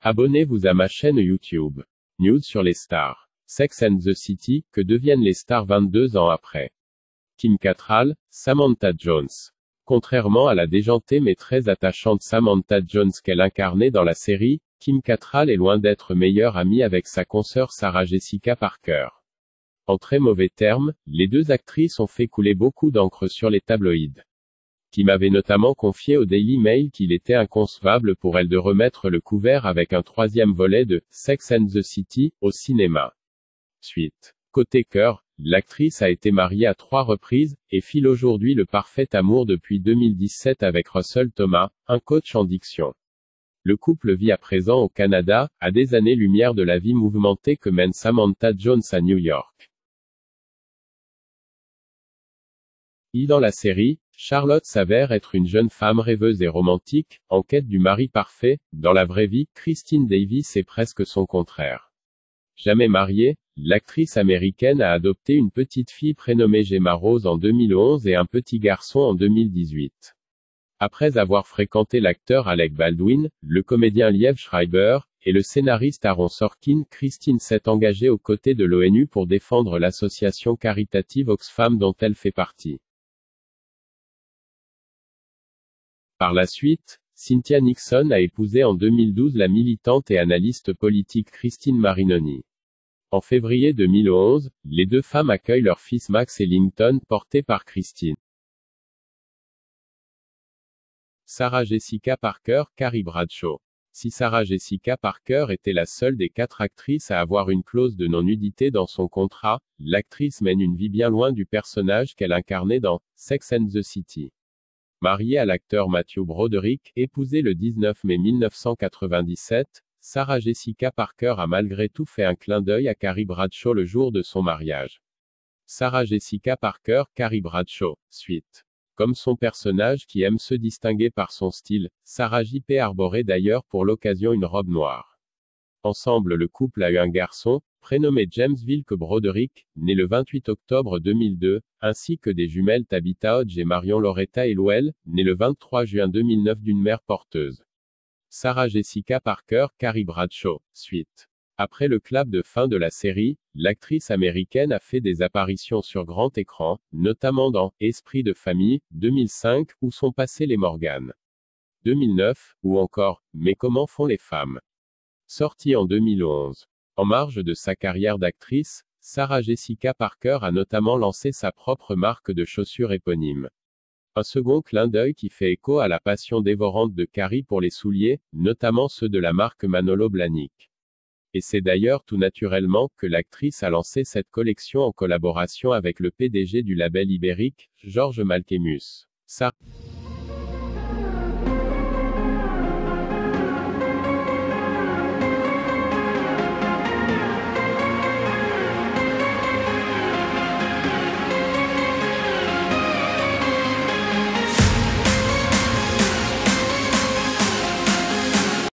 Abonnez-vous à ma chaîne YouTube. News sur les stars. Sex and the City, que deviennent les stars 22 ans après? Kim Cattrall, Samantha Jones. Contrairement à la déjantée mais très attachante Samantha Jones qu'elle incarnait dans la série, Kim Cattrall est loin d'être meilleure amie avec sa consoeur Sarah Jessica Parker. En très mauvais termes, les deux actrices ont fait couler beaucoup d'encre sur les tabloïds. Kim avait notamment confié au Daily Mail qu'il était inconcevable pour elle de remettre le couvert avec un troisième volet de Sex and the City au cinéma. Suite. Côté cœur, l'actrice a été mariée à 3 reprises, et file aujourd'hui le parfait amour depuis 2017 avec Russell Thomas, un coach en diction. Le couple vit à présent au Canada, à des années-lumière de la vie mouvementée que mène Samantha Jones à New York. Dans la série, Charlotte s'avère être une jeune femme rêveuse et romantique, en quête du mari parfait. Dans la vraie vie, Christine Davis est presque son contraire. Jamais mariée, l'actrice américaine a adopté une petite fille prénommée Gemma Rose en 2011 et un petit garçon en 2018. Après avoir fréquenté l'acteur Alec Baldwin, le comédien Liev Schreiber, et le scénariste Aaron Sorkin, Christine s'est engagée aux côtés de l'ONU pour défendre l'association caritative Oxfam dont elle fait partie. Par la suite, Cynthia Nixon a épousé en 2012 la militante et analyste politique Christine Marinoni. En février 2011, les deux femmes accueillent leur fils Max Ellington, porté par Christine. Sarah Jessica Parker, Carrie Bradshaw. Si Sarah Jessica Parker était la seule des 4 actrices à avoir une clause de non-nudité dans son contrat, l'actrice mène une vie bien loin du personnage qu'elle incarnait dans Sex and the City. Mariée à l'acteur Matthew Broderick, épousée le 19 mai 1997, Sarah Jessica Parker a malgré tout fait un clin d'œil à Carrie Bradshaw le jour de son mariage. Sarah Jessica Parker, Carrie Bradshaw, suite. Comme son personnage qui aime se distinguer par son style, Sarah J.P. arborait d'ailleurs pour l'occasion une robe noire. Ensemble le couple a eu un garçon, prénommé James Wilke Broderick, né le 28 octobre 2002, ainsi que des jumelles Tabitha Hodge et Marion Loretta Elwell, nées le 23 juin 2009 d'une mère porteuse. Sarah Jessica Parker, Carrie Bradshaw, suite. Après le clap de fin de la série, l'actrice américaine a fait des apparitions sur grand écran, notamment dans Esprit de famille, 2005, Où sont passées les Morgan, 2009, ou encore Mais comment font les femmes, sorti en 2011. En marge de sa carrière d'actrice, Sarah Jessica Parker a notamment lancé sa propre marque de chaussures éponyme. Un second clin d'œil qui fait écho à la passion dévorante de Carrie pour les souliers, notamment ceux de la marque Manolo Blahnik. Et c'est d'ailleurs tout naturellement que l'actrice a lancé cette collection en collaboration avec le PDG du label ibérique, Georges Malkemus.